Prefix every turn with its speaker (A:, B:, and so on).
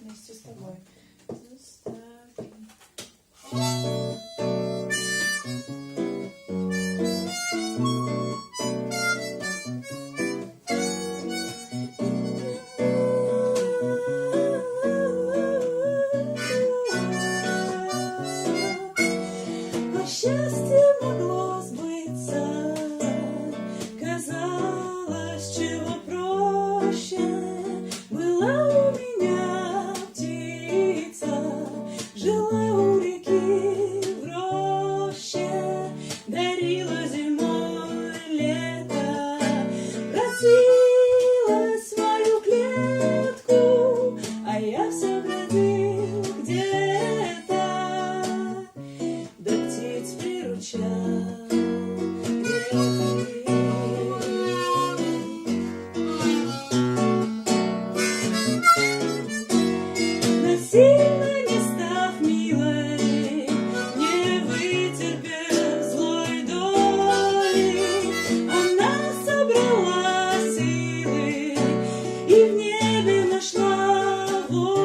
A: вместе с тобой. Застави. А счастье могло сбыться, казалось, чего проще. Была у меня птица, жила у реки в роще, дарила зимой лето, просила свою клетку, а я все бродил где-то, да птиц приручал. Насильно не став милой, не вытерпев злой доли, она собрала силы и в небе нашла волю.